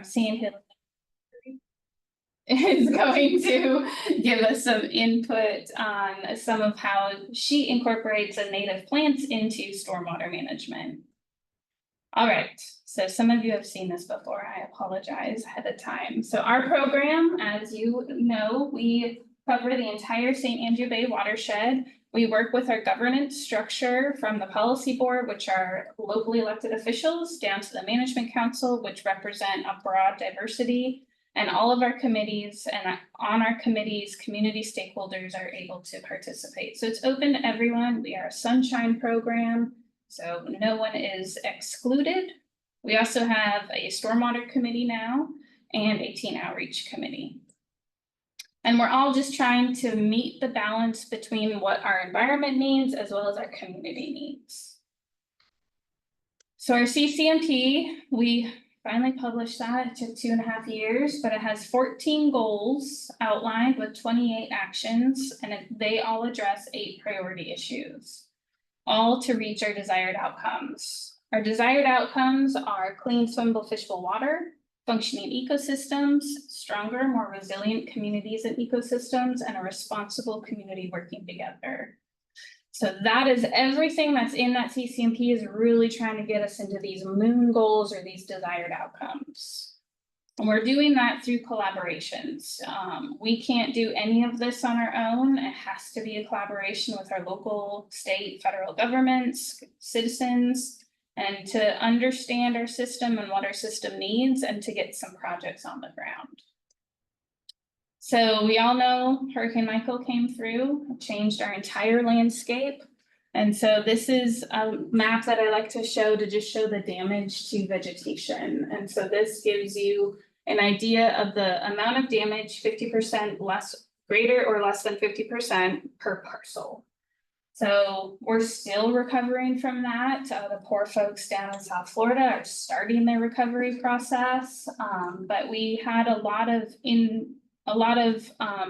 Sandhill is going to give us some input on some of how she incorporates a native plants into stormwater management. All right, so some of you have seen this before. I apologize ahead of time. So our program, as you know, we cover the entire St. Andrew Bay watershed. We work with our governance structure from the policy board, which are locally elected officials, down to the management council, which represent a broad diversity, and all of our committees, and on our committees, community stakeholders are able to participate. So it's open to everyone. We are a sunshine program, so no one is excluded. We also have a stormwater committee now and a teen outreach committee. And we're all just trying to meet the balance between what our environment needs as well as our community needs. So our CCMP, we finally published that. It took 2.5 years, but it has 14 goals outlined with 28 actions, and they all address 8 priority issues, all to reach our desired outcomes. Our desired outcomes are clean, swimmable, fishable water, functioning ecosystems, stronger, more resilient communities and ecosystems, and a responsible community working together. So that is everything that's in that CCMP is really trying to get us into these moon goals or these desired outcomes. And we're doing that through collaborations. We can't do any of this on our own. It has to be a collaboration with our local, state, federal governments, citizens, and to understand our system and what our system needs and to get some projects on the ground. So we all know Hurricane Michael came through, changed our entire landscape. And so this is a map that I like to show to just show the damage to vegetation. And so this gives you an idea of the amount of damage, 50% less, greater or less than 50% per parcel. So we're still recovering from that. The poor folks down in South Florida are starting their recovery process. But we had a lot of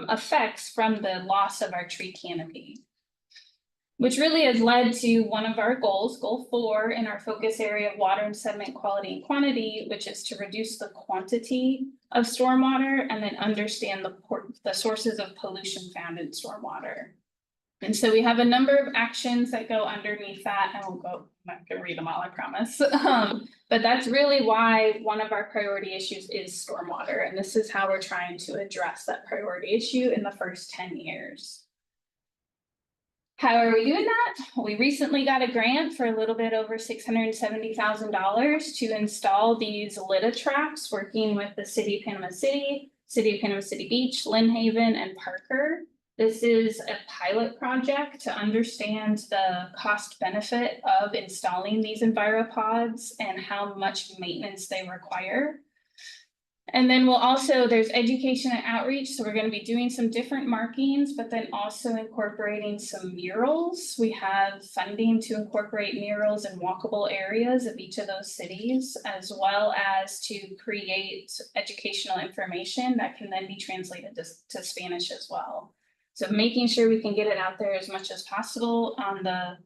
effects from the loss of our tree canopy, which really has led to one of our goals, goal 4 in our focus area of water and sediment quality and quantity, which is to reduce the quantity of stormwater and then understand the sources of pollution found in stormwater. And so we have a number of actions that go underneath that, and I'm not gonna read them all, I promise. But that's really why one of our priority issues is stormwater. And this is how we're trying to address that priority issue in the first 10 years. How are we doing that? We recently got a grant for a little bit over $670,000 to install these LIDA traps, working with the City of Panama City, City of Panama City Beach, Lynn Haven, and Parker. This is a pilot project to understand the cost benefit of installing these EnviroPods and how much maintenance they require. And then we'll also, there's education and outreach. So we're going to be doing some different markings, but then also incorporating some murals. We have funding to incorporate murals in walkable areas of each of those cities, as well as to create educational information that can then be translated to Spanish as well. So making sure we can get it out there as much as possible on the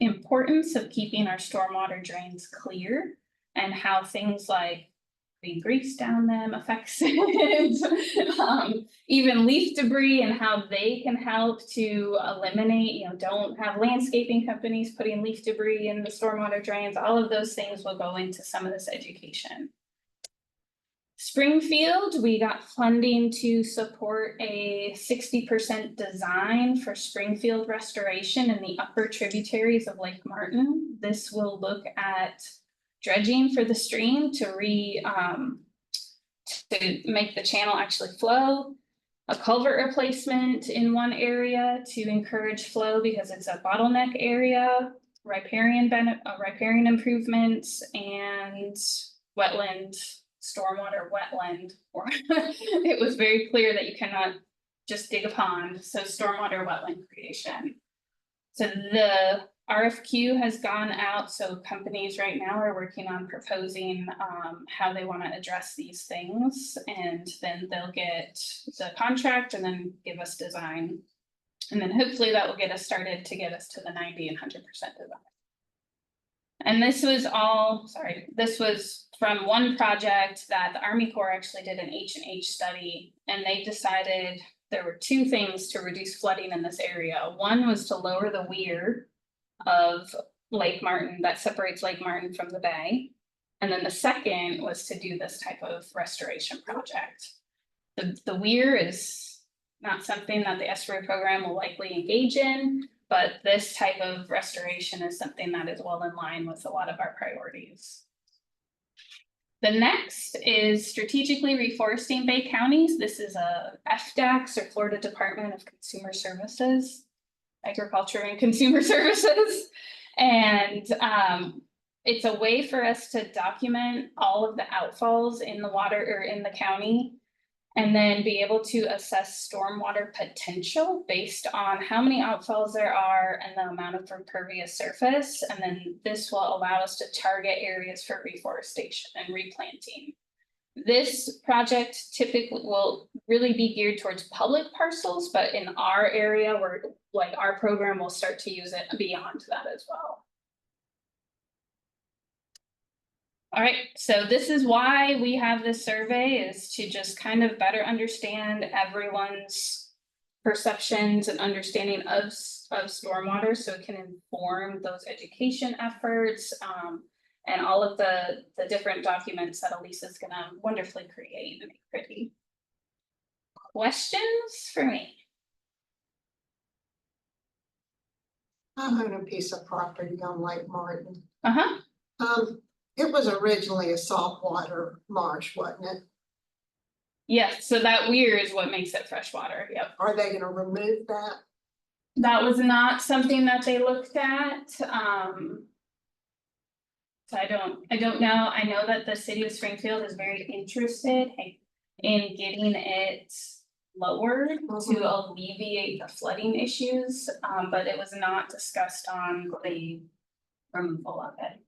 importance of keeping our stormwater drains clear and how things like putting grease down them affects it, even leaf debris and how they can help to eliminate, don't have landscaping companies putting leaf debris in the stormwater drains. All of those things will go into some of this education. Springfield, we got funding to support a 60% design for Springfield restoration in the upper tributaries of Lake Martin. This will look at dredging for the stream to make the channel actually flow, a culvert replacement in one area to encourage flow because it's a bottleneck area, riparian improvements, and stormwater wetland. It was very clear that you cannot just dig a pond, so stormwater wetland creation. So the RFQ has gone out, so companies right now are working on proposing how they want to address these things, and then they'll get the contract and then give us design. And then hopefully that will get us started to get us to the 90 and 100% design. And this was all, sorry, this was from one project that the Army Corps actually did an H&H study, and they decided there were two things to reduce flooding in this area. One was to lower the weir of Lake Martin that separates Lake Martin from the bay. And then the second was to do this type of restoration project. The weir is not something that the Estuary Program will likely engage in, but this type of restoration is something that is well in line with a lot of our priorities. The next is strategically reforesting Bay counties. This is a FDACS, or Florida Department of Consumer Services, Agriculture and Consumer Services. And it's a way for us to document all of the outfalls in the water or in the county, and then be able to assess stormwater potential based on how many outfalls there are and the amount of impervious surface. And then this will allow us to target areas for reforestation and replanting. This project typically will really be geared towards public parcels, but in our area, we're like our program will start to use it beyond that as well. All right, so this is why we have this survey, is to just kind of better understand everyone's perceptions and understanding of stormwater, so it can inform those education efforts, and all of the different documents that Elisa's gonna wonderfully create and make pretty. Questions for me? I own a piece of property on Lake Martin. It was originally a saltwater marsh, wasn't it? Yes, so that weir is what makes it freshwater, yep. Are they gonna remove that? That was not something that they looked at, so I don't know. I know that the city of Springfield is very interested in getting it lowered to alleviate the flooding issues, but it was not discussed on the removal of it.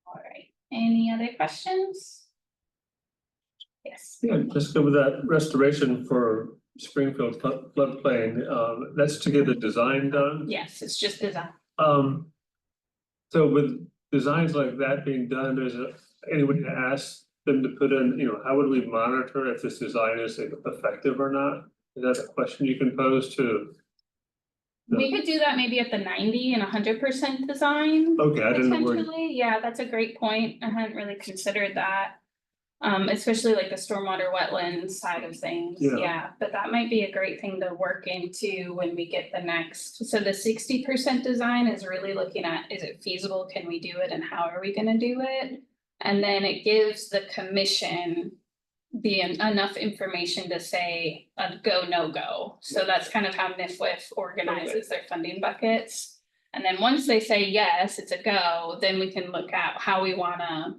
All right, any other questions? Yes. Yeah, just go with that restoration for Springfield floodplain, that's to get the design done. Yes, it's just design. So with designs like that being done, there's anyone to ask them to put in, how would we monitor if this design is effective or not? Is that a question you can pose to? We could do that maybe at the 90 and 100% design. Okay, I didn't know where. Potentially, yeah, that's a great point. I hadn't really considered that. Especially like the stormwater wetlands side of things, yeah, but that might be a great thing to work into when we get the next. So the 60% design is really looking at, is it feasible, can we do it, and how are we gonna do it? And then it gives the commission enough information to say a go, no go. So that's kind of how NIFWIF organizes their funding buckets. And then once they say yes, it's a go, then we can look at how we wanna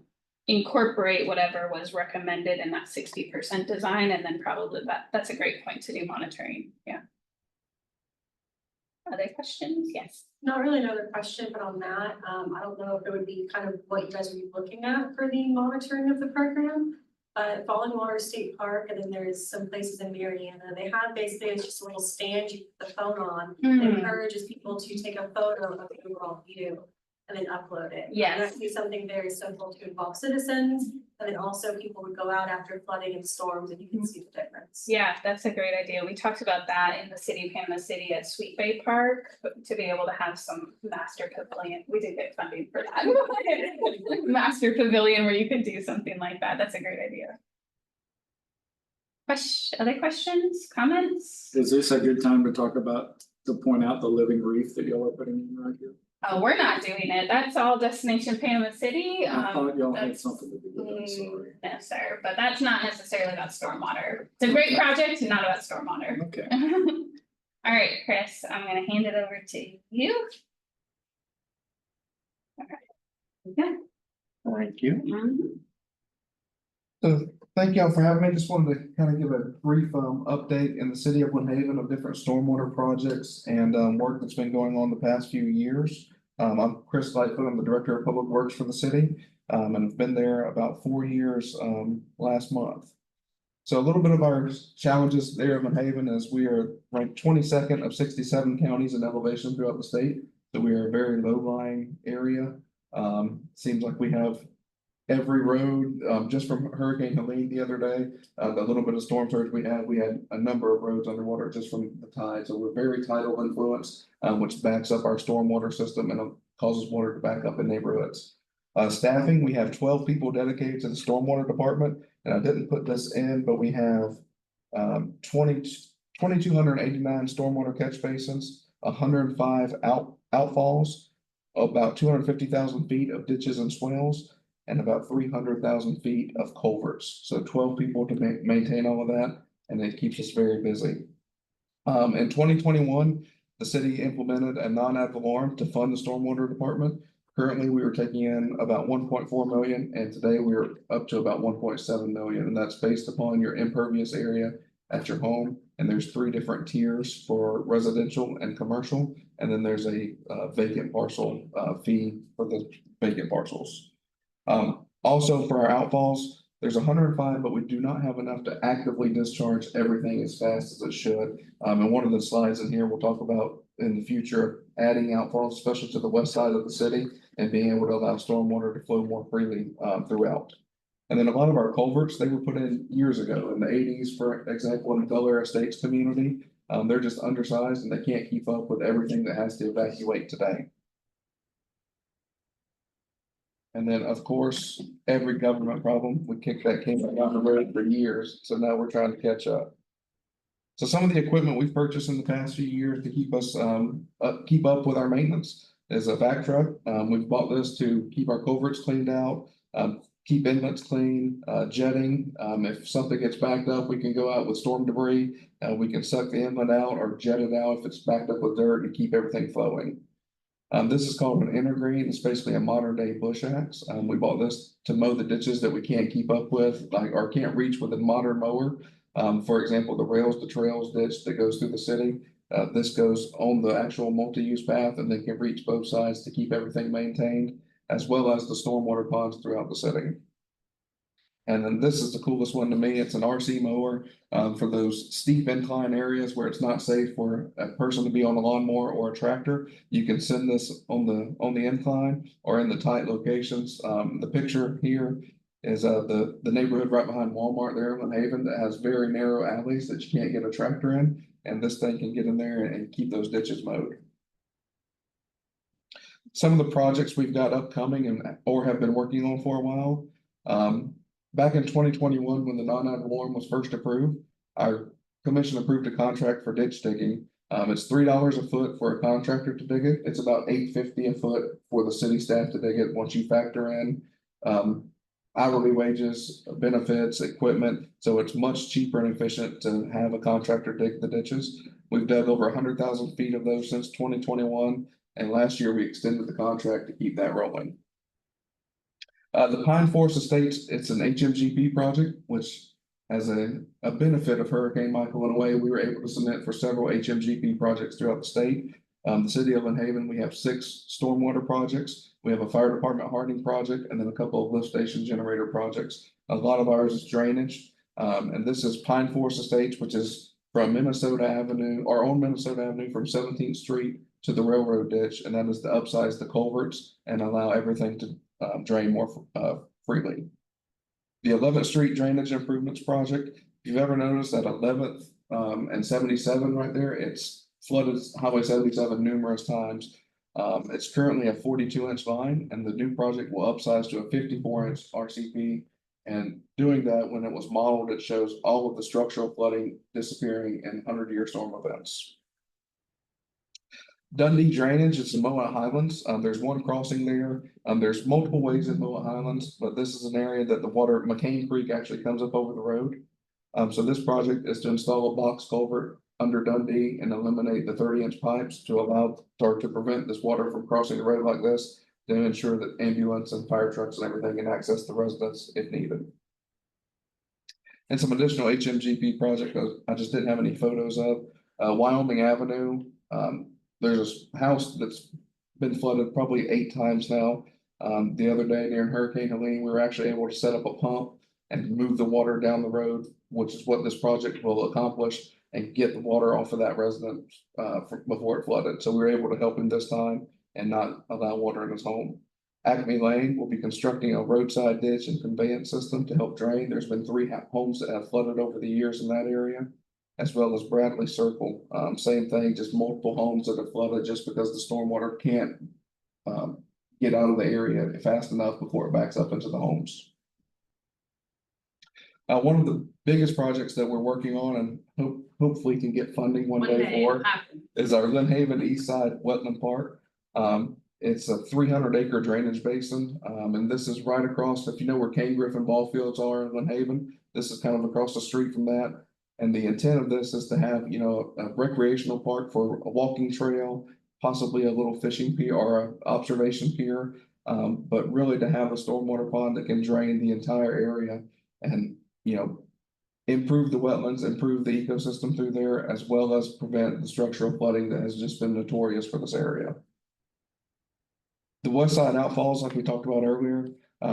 incorporate whatever was recommended in that 60% design, and then probably that's a great point to do monitoring, yeah. Other questions? Yes. Not really another question, but on that, I don't know if it would be kind of what you guys would be looking at for the monitoring of the program. But Falling Water State Park, and then there's some places in Mariana, they have basically, it's just a little stand you put the phone on. It encourages people to take a photo of the overall view and then upload it. Yes. That would be something very simple to involve citizens, and then also people would go out after flooding and storms and you can see the difference. Yeah, that's a great idea. We talked about that in the city of Panama City at Sweet Bay Park, to be able to have some master pavilion. We did get funding for that. Master pavilion where you could do something like that. That's a great idea. Other questions, comments? Is this a good time to talk about, to point out the living reef that y'all are putting in right here? Oh, we're not doing it. That's all Destination Panama City. I thought y'all had something to do with that, sorry. No, sir, but that's not necessarily about stormwater. It's a great project, not about stormwater. Okay. All right, Chris, I'm gonna hand it over to you. Okay. Thank you. Mhm. So thank y'all for having me. Just wanted to kind of give a brief update in the city of Woodhaven of different stormwater projects and work that's been going on the past few years. I'm Chris Lightfoot. I'm the Director of Public Works for the city, and I've been there about 4 years last month. So a little bit of our challenges there in Glen Haven is we are ranked 22nd of 67 counties in elevation throughout the state. So we are a very low-lying area. Seems like we have every road, just from Hurricane Helene the other day, the little bit of storm surge we had a number of roads underwater just from the tide. So we're very tidal influenced, which backs up our stormwater system and causes water to back up in neighborhoods. Staffing, we have 12 people dedicated to the stormwater department, and I didn't put this in, but we have 2,289 stormwater catch basins, 105 outfalls, about 250,000 feet of ditches and swales, and about 300,000 feet of culverts. So 12 people to maintain all of that, and it keeps us very busy. In 2021, the city implemented a non-ad valorem to fund the stormwater department. Currently, we were taking in about 1.4 million, and today we're up to about 1.7 million, and that's based upon your impervious area at your home. And there's 3 different tiers for residential and commercial, and then there's a vacant parcel fee for the vacant parcels. Also for our outfalls, there's 105, but we do not have enough to actively discharge everything as fast as it should. And one of the slides in here we'll talk about in the future, adding outfalls, especially to the west side of the city, and being able to allow stormwater to flow more freely throughout. And then a lot of our culverts, they were put in years ago in the 80s, for example, in the Bel Air Estates community. They're just undersized and they can't keep up with everything that has to evacuate today. And then, of course, every government problem, we kicked that can down the road for years. So now we're trying to catch up. So some of the equipment we've purchased in the past few years to keep us keep up with our maintenance is a vac truck. We've bought this to keep our culverts cleaned out, keep inlets clean, jetting. If something gets backed up, we can go out with storm debris. We can suck the inlet out or jet it out if it's backed up with dirt and keep everything flowing. This is called an intergreen. It's basically a modern day bush axe. We bought this to mow the ditches that we can't keep up with, like, or can't reach with a modern mower. For example, the rails to trails ditch that goes through the city. This goes on the actual multi-use path and they can reach both sides to keep everything maintained, as well as the stormwater ponds throughout the city. And then this is the coolest one to me. It's an RC mower for those steep incline areas where it's not safe for a person to be on a lawnmower or a tractor. You can send this on the incline or in the tight locations. The picture here is the neighborhood right behind Walmart there in Glen Haven that has very narrow alleys that you can't get a tractor in. And this thing can get in there and keep those ditches mowed. Some of the projects we've got upcoming or have been working on for a while. Back in 2021, when the non-ad valorem was first approved, our commission approved a contract for ditch digging. It's $3 a foot for a contractor to dig it. It's about $8.50 a foot for the city staff to dig it. Once you factor in hourly wages, benefits, equipment, so it's much cheaper and efficient to have a contractor dig the ditches. We've dug over 100,000 feet of those since 2021, and last year we extended the contract to keep that rolling. The Pine Forest Estates, it's an HMGP project, which has a benefit of Hurricane Michael in a way. We were able to submit for several HMGP projects throughout the state. The city of Glen Haven, we have 6 stormwater projects. We have a fire department hardening project, and then a couple of lift station generator projects. A lot of ours is drainage. And this is Pine Forest Estates, which is from Minnesota Avenue, or on Minnesota Avenue from 17th Street to the railroad ditch. And that is to upsize the culverts and allow everything to drain more freely. The 11th Street Drainage Improvements Project, if you've ever noticed that 11th and 77 right there, it's flooded Highway 77 numerous times. It's currently a 42-inch line, and the new project will upsize to a 54-inch RCP. And doing that, when it was modeled, it shows all of the structural flooding disappearing in 100-year storm events. Dundee Drainage, it's in Moat Highlands. There's one crossing there. There's multiple ways in Moat Highlands, but this is an area that the water, McCain Creek, actually comes up over the road. So this project is to install a box culvert under Dundee and eliminate the 30-inch pipes to allow or to prevent this water from crossing the road like this, to ensure that ambulance and fire trucks and everything can access the residents if needed. And some additional HMGP project I just didn't have any photos of. Wyoming Avenue. There's a house that's been flooded probably 8 times now. The other day during Hurricane Helene, we were actually able to set up a pump and move the water down the road, which is what this project will accomplish, and get the water off of that resident before it flooded. So we were able to help him this time and not allow water in his home. Acme Lane will be constructing a roadside ditch and conveyance system to help drain. There's been 3 homes that have flooded over the years in that area, as well as Bradley Circle. Same thing, just multiple homes that have flooded just because the stormwater can't get out of the area fast enough before it backs up into the homes. One of the biggest projects that we're working on and hopefully can get funding one day for is our Lynn Haven East Side Wetland Park. It's a 300-acre drainage basin, and this is right across, if you know where Kane Griffin ball fields are in Lynn Haven, this is kind of across the street from that. And the intent of this is to have, you know, a recreational park for a walking trail, possibly a little fishing pier or an observation pier, but really to have a stormwater pond that can drain the entire area and, you know, improve the wetlands, improve the ecosystem through there, as well as prevent the structural flooding that has just been notorious for this area. The west side outfalls, like we talked about earlier,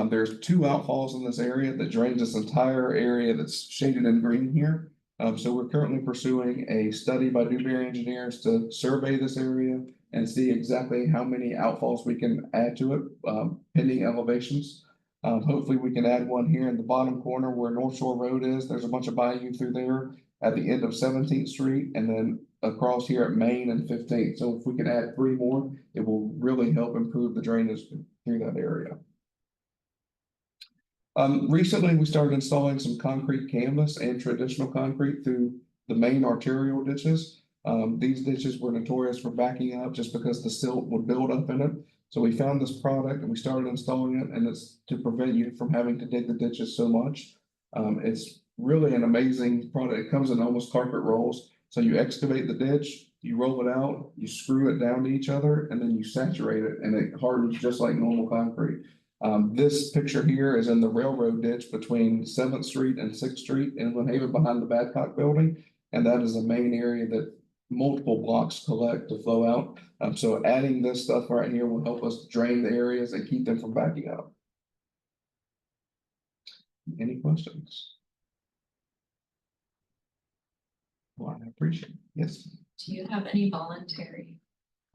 there's 2 outfalls in this area that drains this entire area that's shaded in green here. So we're currently pursuing a study by Dewberry Engineers to survey this area and see exactly how many outfalls we can add to it, pending elevations. Hopefully we can add one here in the bottom corner where North Shore Road is. There's a bunch of bayou through there at the end of 17th Street and then across here at Main and 15th. So if we can add 3 more, it will really help improve the drainage through that area. Recently, we started installing some concrete canvas and traditional concrete through the main arterial ditches. These ditches were notorious for backing up just because the silt would build up in it. So we found this product and we started installing it, and it's to prevent you from having to dig the ditches so much. It's really an amazing product. It comes in almost carpet rolls. So you excavate the ditch, you roll it out, you screw it down to each other, and then you saturate it, and it hardens just like normal concrete. This picture here is in the railroad ditch between 7th Street and 6th Street in Lynn Haven behind the Badcock building. And that is a main area that multiple blocks collect to flow out. So adding this stuff right here will help us drain the areas and keep them from backing up. Any questions? Well, I appreciate it. Yes. Do you have any voluntary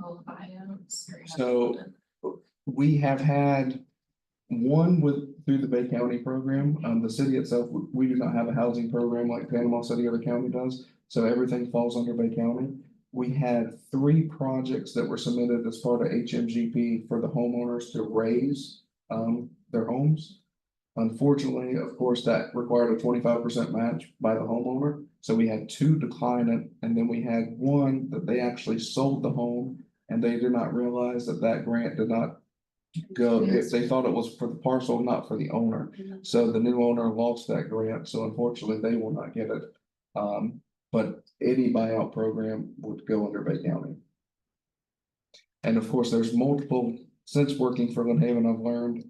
buyouts? So we have had one through the Bay County program. The city itself, we do not have a housing program like Panama City or the county does. So everything falls under Bay County. We had 3 projects that were submitted as part of HMGP for the homeowners to raise their homes. Unfortunately, of course, that required a 25% match by the homeowner. So we had 2 decline it, and then we had 1 that they actually sold the home and they did not realize that that grant did not go. If they thought it was for the parcel, not for the owner. So the new owner lost that grant. So unfortunately, they will not get it. But any buyout program would go under Bay County. And of course, there's multiple, since working for Lynn Haven, I've learned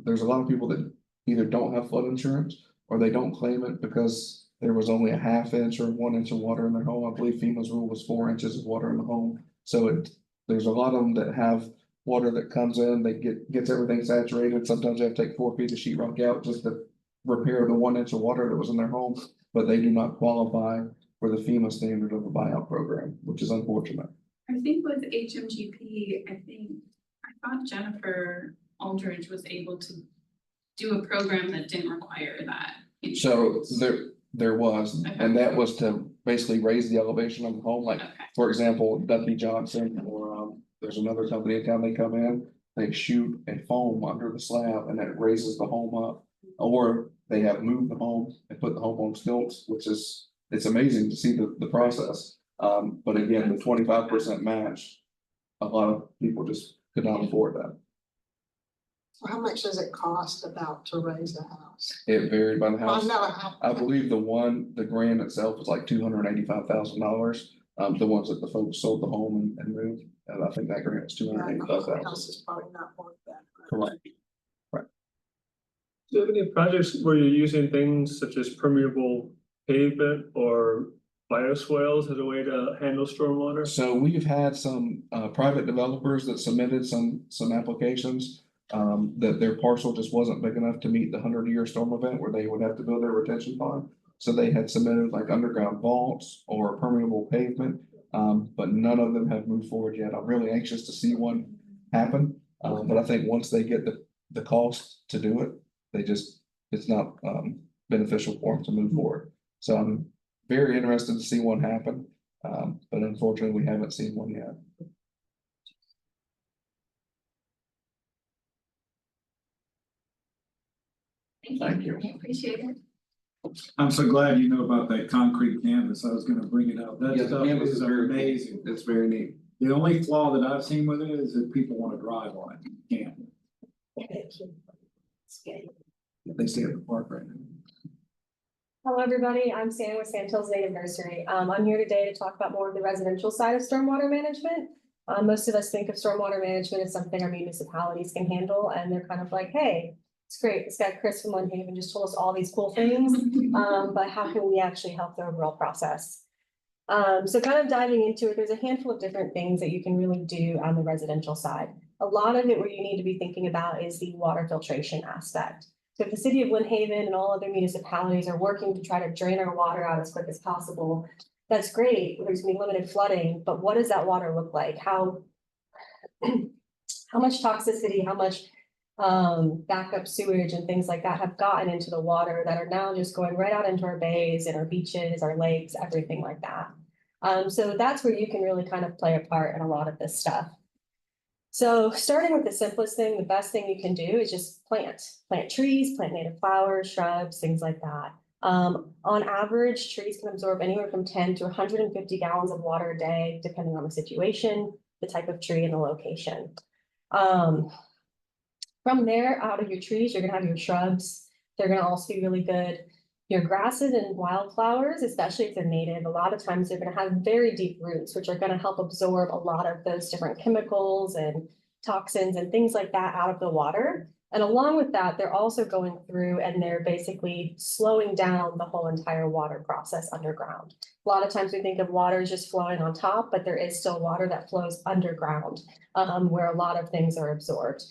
there's a lot of people that either don't have flood insurance or they don't claim it because there was only a 1/2 inch or 1 inch of water in their home. I believe FEMA's rule was 4 inches of water in the home. So there's a lot of them that have water that comes in, they gets everything saturated. Sometimes they have to take 4 feet of sheetrock out just to repair the 1 inch of water that was in their home, but they do not qualify for the FEMA standard of the buyout program, which is unfortunate. I think with HMGP, I thought Jennifer Aldridge was able to do a program that didn't require that. So there was, Okay. and that was to basically raise the elevation of the home. Like, Okay. for example, Dudley Johnson or there's another company in town, they come in, they shoot a foam under the slab and it raises the home up. Or they have moved the home and put the home on stilts, which is, it's amazing to see the process. But again, the 25% match, a lot of people just could not afford that. So how much does it cost about to raise a house? It varied by the house. No, I believe the grant itself was like $285,000. The ones that the folks sold the home and moved, and I think that grant was $285,000. house is probably not worth that. Correct. Do you have any projects where you're using things such as permeable pavement or bioswales as a way to handle stormwater? So we've had some private developers that submitted some applications. that their parcel just wasn't big enough to meet the 100-year storm event where they would have to build their retention pond. So they had submitted like underground vaults or permeable pavement, but none of them have moved forward yet. I'm really anxious to see one happen. But I think once they get the cost to do it, it's not beneficial for them to move forward. So I'm very interested to see one happen. But unfortunately, we haven't seen one yet. Thank you. Appreciate it. I'm so glad you know about that concrete canvas. I was gonna bring it up. That Yeah, the stuff canvas is is very amazing. It's very neat. The only flaw that I've seen with it is that people wanna drive on it. You can't. They stay at the park right now. Hello, everybody. I'm Sam with Sand Hills Native Nursery. I'm here today to talk about more of the residential side of stormwater management. Most of us think of stormwater management as something our municipalities can handle, and they're kind of like, hey, it's great. This guy Chris from Haven just told us all these cool things, but how can we actually help the overall process? So kind of diving into it, there's a handful of different things that you can really do on the residential side. A lot of it where you need to be thinking about is the water filtration aspect. So if the city of Haven and all other municipalities are working to try to drain our water out as quick as possible, that's great. There's gonna be limited flooding, but what does that water look like? How much toxicity, how much backup sewage and things like that have gotten into the water that are now just going right out into our bays and our beaches, our lakes, everything like that. So that's where you can really kind of play a part in a lot of this stuff. So starting with the simplest thing, the best thing you can do is just plant trees, plant native flowers, shrubs, things like that. On average, trees can absorb anywhere from 10 to 150 gallons of water a day, depending on the situation, the type of tree and the location. From there, out of your trees, you're gonna have your shrubs. They're gonna also be really good. Your grasses and wildflowers, especially if they're native, a lot of times they're gonna have very deep roots, which are gonna help absorb a lot of those different chemicals and toxins and things like that out of the water. And along with that, they're also going through and they're basically slowing down the whole entire water process underground. A lot of times we think of water as just flowing on top, but there is still water that flows underground, where a lot of things are absorbed.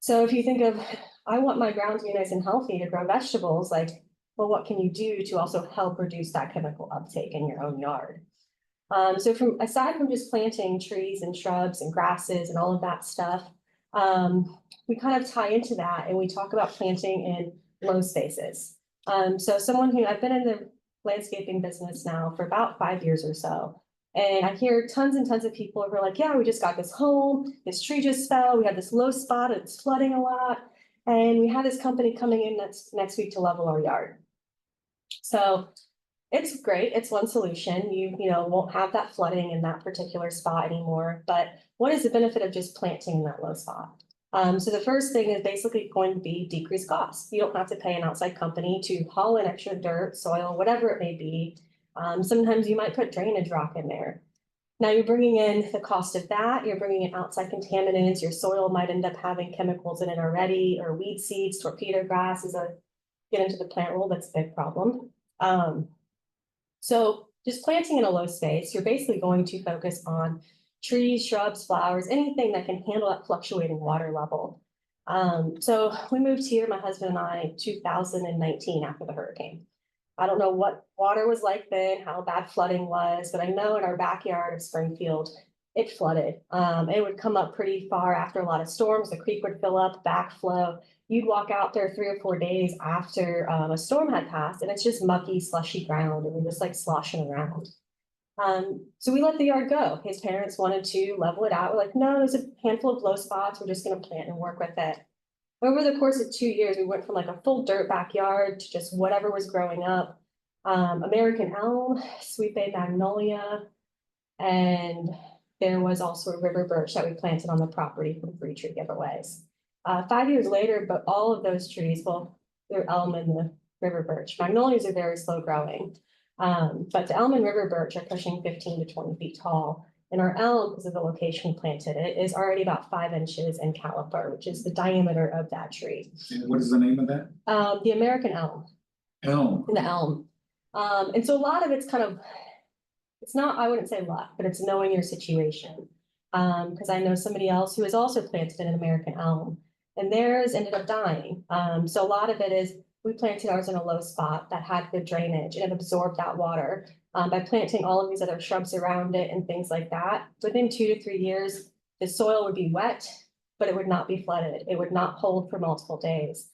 So if you think of, I want my ground to be nice and healthy to grow vegetables, like, well, what can you do to also help reduce that chemical uptake in your own yard? So aside from just planting trees and shrubs and grasses and all of that stuff, we kind of tie into that and we talk about planting in low spaces. So I've been in the landscaping business now for about 5 years or so. And I hear tons and tons of people who are like, yeah, we just got this home, this tree just fell, we have this low spot, it's flooding a lot. And we have this company coming in next week to level our yard. So it's great. It's one solution. You won't have that flooding in that particular spot anymore. But what is the benefit of just planting in that low spot? So the first thing is basically going to be decreased costs. You don't have to pay an outside company to haul in extra dirt, soil, whatever it may be. Sometimes you might put drainage rock in there. Now you're bringing in the cost of that. You're bringing in outside contaminants. Your soil might end up having chemicals in it already, or weed seeds, torpedo grass get into the plant roll. That's a big problem. So just planting in a low space, you're basically going to focus on trees, shrubs, flowers, anything that can handle that fluctuating water level. So we moved here, my husband and I, 2019 after the hurricane. I don't know what water was like then, how bad flooding was, but I know in our backyard of Springfield, it flooded. It would come up pretty far after a lot of storms. The creek would fill up, backflow. You'd walk out there 3 or 4 days after a storm had passed, and it's just mucky, slushy ground, and we're just like sloshing around. So we let the yard go. His parents wanted to level it out. We're like, no, there's a handful of low spots. We're just going to plant and work with it. Over the course of 2 years, we went from like a full dirt backyard to just whatever was growing up. American elm, sweet bay magnolia, and there was also a river birch that we planted on the property from free tree giveaways. 5 years later, but all of those trees, well, they're elm and the river birch. Magnolias are very slow growing, but the elm and river birch are pushing 15 to 20 feet tall. And our elm, because of the location we planted it, is already about 5 inches in caliper, which is the diameter of that tree. And what is the name of that? The American elm. Elm. The elm. And so a lot of it's kind of, it's not, I wouldn't say luck, but it's knowing your situation. Because I know somebody else who has also planted an American elm. and theirs ended up dying. So a lot of it is we planted ours in a low spot that had good drainage and it absorbed that water. By planting all of these other shrubs around it and things like that, within 2 to 3 years, the soil would be wet, but it would not be flooded. It would not hold for multiple days.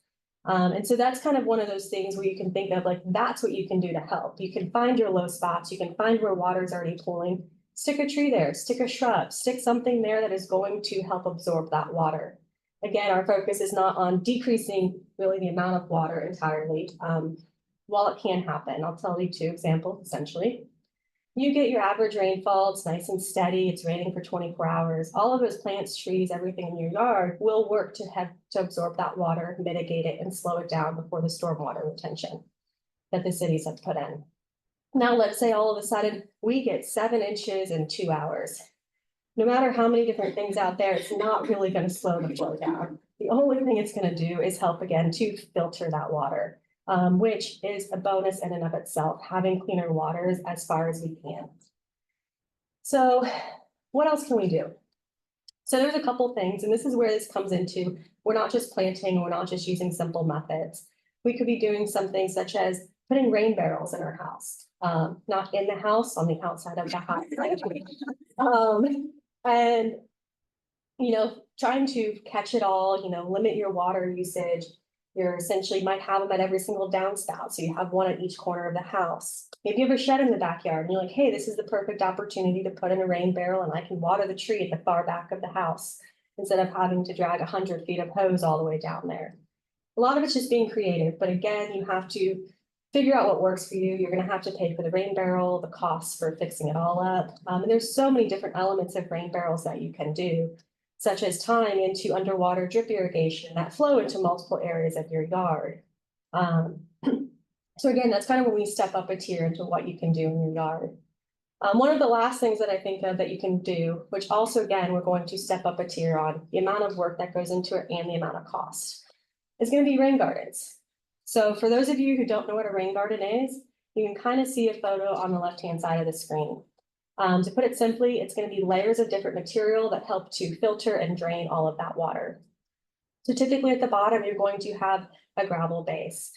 And so that's kind of one of those things where you can think of like, that's what you can do to help. You can find your low spots. You can find where water is already pooling. Stick a tree there, stick a shrub, stick something there that is going to help absorb that water. Again, our focus is not on decreasing really the amount of water entirely. While it can happen, I'll tell you 2 examples, essentially. You get your average rainfall, it's nice and steady, it's raining for 24 hours. All of those plants, trees, everything in your yard will work to absorb that water, mitigate it, and slow it down before the stormwater retention that the cities have put in. Now, let's say all of a sudden we get 7 inches in 2 hours. No matter how many different things out there, it's not really going to slow the flow down. The only thing it's going to do is help again to filter that water. Which is a bonus in and of itself, having cleaner waters as far as we can. So what else can we do? So there's a couple things, and this is where this comes into, we're not just planting, we're not just using simple methods. We could be doing something such as putting rain barrels in our house, not in the house, on the outside of the house. And, trying to catch it all, limit your water usage. You're essentially might have them at every single downspout. So you have one at each corner of the house. Maybe you have a shed in the backyard and you're like, hey, this is the perfect opportunity to put in a rain barrel and I can water the tree at the far back of the house instead of having to drag 100 feet of hose all the way down there. A lot of it's just being creative, but again, you have to figure out what works for you. You're going to have to pay for the rain barrel, the costs for fixing it all up. And there's so many different elements of rain barrels that you can do, such as tying into underwater drip irrigation that flow into multiple areas of your yard. So again, that's kind of when we step up a tier into what you can do in your yard. One of the last things that I think of that you can do, which also, again, we're going to step up a tier on the amount of work that goes into it and the amount of cost, is going to be rain gardens. So for those of you who don't know what a rain garden is, you can kind of see a photo on the left-hand side of the screen. To put it simply, it's going to be layers of different material that help to filter and drain all of that water. So typically at the bottom, you're going to have a gravel base.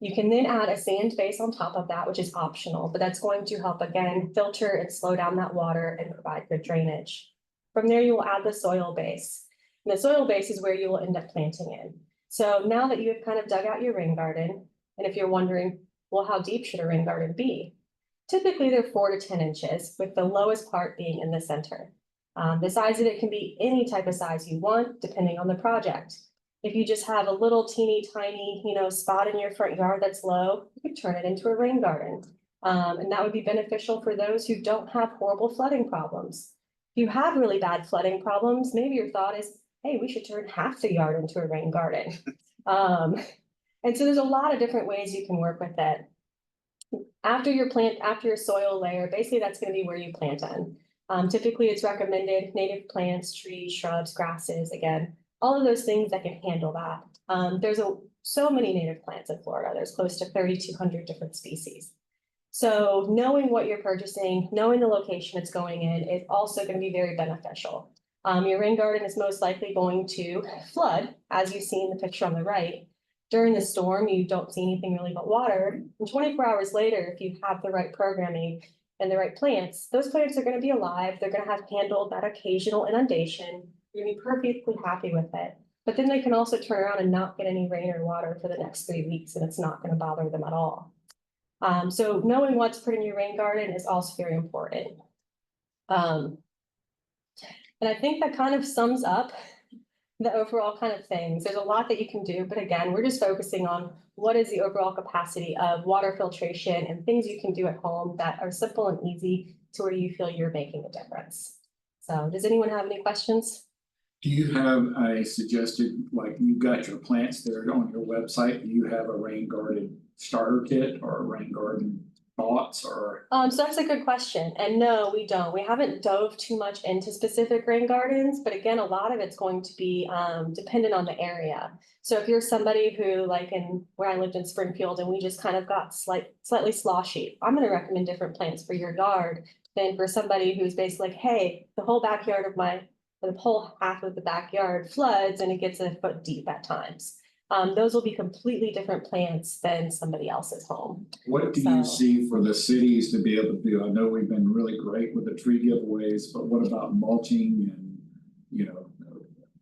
You can then add a sand base on top of that, which is optional, but that's going to help, again, filter and slow down that water and provide good drainage. From there, you will add the soil base. And the soil base is where you will end up planting in. So now that you have kind of dug out your rain garden, and if you're wondering, well, how deep should a rain garden be? Typically, they're 4 to 10 inches, with the lowest part being in the center. The size of it can be any type of size you want, depending on the project. If you just have a little teeny tiny, spot in your front yard that's low, you could turn it into a rain garden. And that would be beneficial for those who don't have horrible flooding problems. If you have really bad flooding problems, maybe your thought is, hey, we should turn half the yard into a rain garden. And so there's a lot of different ways you can work with it. After your soil layer, basically that's going to be where you plant in. Typically it's recommended native plants, trees, shrubs, grasses, again, all of those things that can handle that. There's so many native plants in Florida. There's close to 3,200 different species. So knowing what you're purchasing, knowing the location it's going in is also going to be very beneficial. Your rain garden is most likely going to flood, as you see in the picture on the right. During the storm, you don't see anything really but water. And 24 hours later, if you have the right programming and the right plants, those plants are going to be alive. They're going to have handled that occasional inundation. You're going to be perfectly happy with it. But then they can also turn around and not get any rain or water for the next 3 weeks, and it's not going to bother them at all. So knowing what to put in your rain garden is also very important. And I think that kind of sums up the overall kind of things. There's a lot that you can do, but again, we're just focusing on what is the overall capacity of water filtration and things you can do at home that are simple and easy to where you feel you're making a difference. So does anyone have any questions? Do you have a suggested, like you've got your plants there on your website, do you have a rain garden starter kit or a rain garden thoughts or? So that's a good question. And no, we don't. We haven't dove too much into specific rain gardens, but again, a lot of it's going to be dependent on the area. So if you're somebody who, like in where I lived in Springfield and we just kind of got slightly sloshy, I'm going to recommend different plants for your yard than for somebody who's basically like, hey, the whole backyard of and the whole half of the backyard floods and it gets a foot deep at times. Those will be completely different plants than somebody else's home. What do you So- see for the cities to be able to do? I know we've been really great with the tree giveaways, but what about mulching and, you know,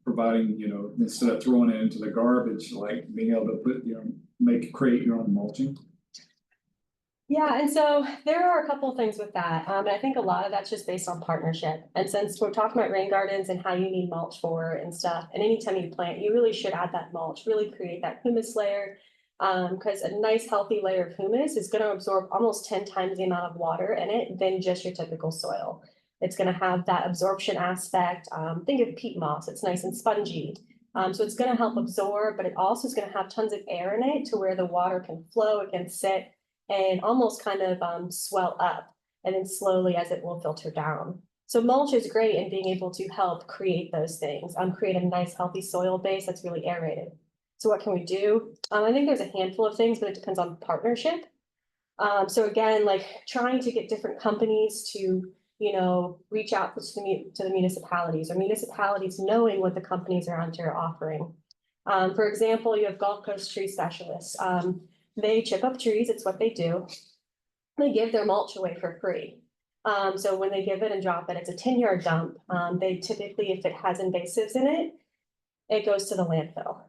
providing, you know, instead of throwing it into the garbage, like being able to put, you know, create your own mulching? Yeah, and so there are a couple of things with that. And I think a lot of that's just based on partnership. And since we're talking about rain gardens and how you need mulch for and stuff, and anytime you plant, you really should add that mulch, really create that humus layer. Because a nice healthy layer of humus is gonna absorb almost 10 times the amount of water in it than just your typical soil. It's gonna have that absorption aspect. Think of peat moss, it's nice and spongy. So it's gonna help absorb, but it also is gonna have tons of air in it to where the water can flow, it can sit and almost kind of swell up, and then slowly as it will filter down. So mulch is great in being able to help create those things, create a nice healthy soil base that's really aerated. So what can we do? I think there's a handful of things, but it depends on partnership. So again, like trying to get different companies to, you know, reach out to the municipalities, or municipalities knowing what the companies around here are offering. For example, you have Gulf Coast tree specialists. They chip up trees, it's what they do. They give their mulch away for free. So when they give it and drop it, it's a 10-yard dump. They typically, if it has invasives in it, it goes to the landfill.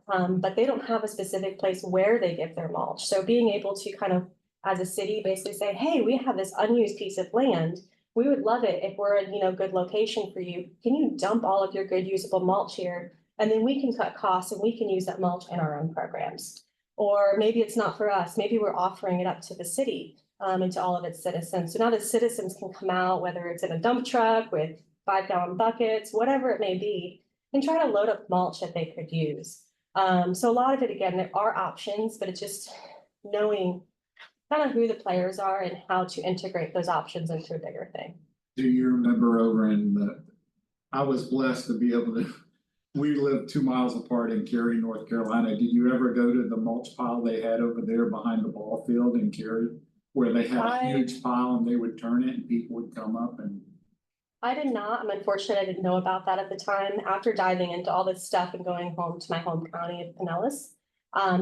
But they don't have a specific place where they give their mulch. So being able to kind of, as a city, basically say, hey, we have this unused piece of land. We would love it if we're a, you know, good location for you. Can you dump all of your good usable mulch here? And then we can cut costs and we can use that mulch in our own programs. Or maybe it's not for us. Maybe we're offering it up to the city and to all of its citizens. So now the citizens can come out, whether it's in a dump truck with 5-gallon buckets, whatever it may be, and try to load up mulch that they could use. So a lot of it, again, there are options, but it's just knowing kind of who the players are and how to integrate those options into a bigger thing. Do you remember I was blessed to be able to, we live 2 miles apart in Cary, North Carolina. Did you ever go to the mulch pile they had over there behind the ball field in Cary? Where they had a huge pile and they would turn it and people would come up and. I did not. I'm unfortunate I didn't know about that at the time. After diving into all this stuff and going home to my home county of Pinellas,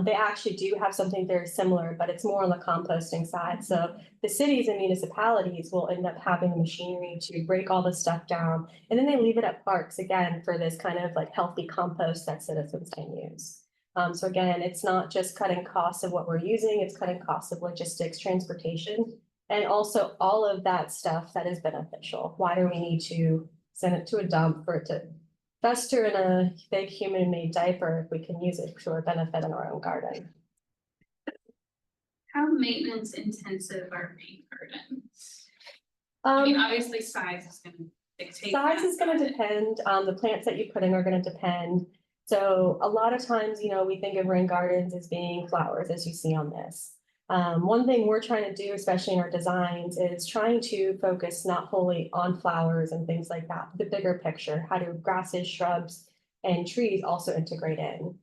they actually do have something very similar, but it's more on the composting side. So the cities and municipalities will end up having the machinery to break all this stuff down. And then they leave it at parks again for this kind of like healthy compost that citizens can use. So again, it's not just cutting costs of what we're using, it's cutting costs of logistics, transportation, and also all of that stuff that is beneficial. Why do we need to send it to a dump for it to fester in a big human-made diaper if we can use it to our benefit in our own garden? How maintenance intensive are rain gardens? I mean, obviously size is gonna dictate. Size is gonna but- depend, the plants that you put in are gonna depend. So a lot of times, you know, we think of rain gardens as being flowers, as you see on this. One thing we're trying to do, especially in our designs, is trying to focus not wholly on flowers and things like that, the bigger picture. How do grasses, shrubs, and trees also integrate in?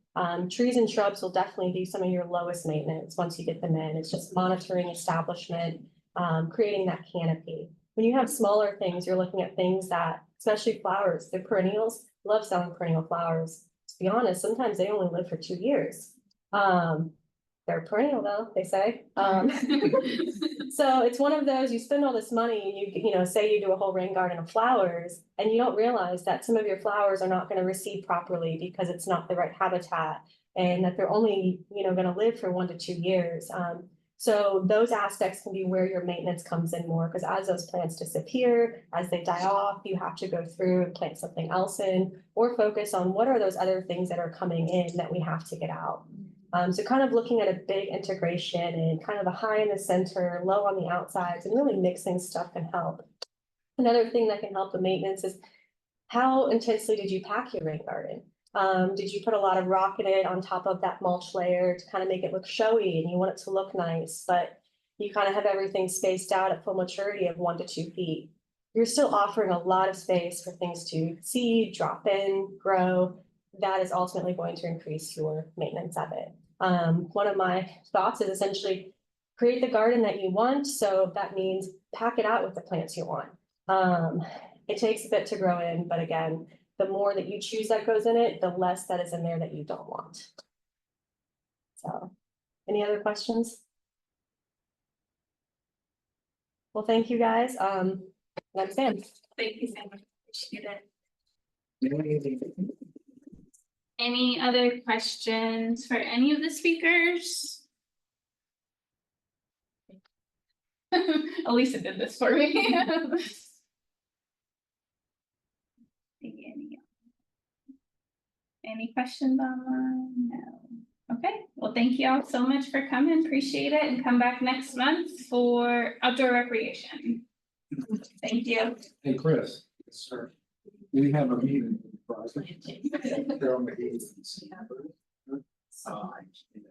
Trees and shrubs will definitely be some of your lowest maintenance once you get them in. It's just monitoring establishment, creating that canopy. When you have smaller things, you're looking at things that, especially flowers, the perennials, love selling perennial flowers. To be honest, sometimes they only live for 2 years. They're perennial though, they say. So it's one of those, you spend all this money and you know, say you do a whole rain garden of flowers and you don't realize that some of your flowers are not going to receive properly because it's not the right habitat and that they're only, you know, going to live for 1 to 2 years. So those aspects can be where your maintenance comes in more, because as those plants disappear, as they die off, you have to go through and plant something else in, or focus on what are those other things that are coming in that we have to get out. So kind of looking at a big integration and kind of a high in the center, low on the outsides, and really mixing stuff can help. Another thing that can help the maintenance is how intensely did you pack your rain garden? Did you put a lot of rock in it on top of that mulch layer to kind of make it look showy and you want it to look nice, but you kind of have everything spaced out at full maturity of 1 to 2 feet? You're still offering a lot of space for things to seed, drop in, grow. That is ultimately going to increase your maintenance of it. One of my thoughts is essentially create the garden that you want. So that means pack it out with the plants you want. It takes a bit to grow in, but again, the more that you choose that goes in it, the less that is in there that you don't want. So, any other questions? Well, thank you guys. That's it. Thank you so much. Appreciate it. Any other questions for any of the speakers? Elisa did this for me. Any questions online? No. Okay, well, thank you all so much for coming. Appreciate it, and come back next month for outdoor recreation. Thank you. Hey, Chris. Yes, sir. We have a meeting. They're on the 8th.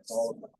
All about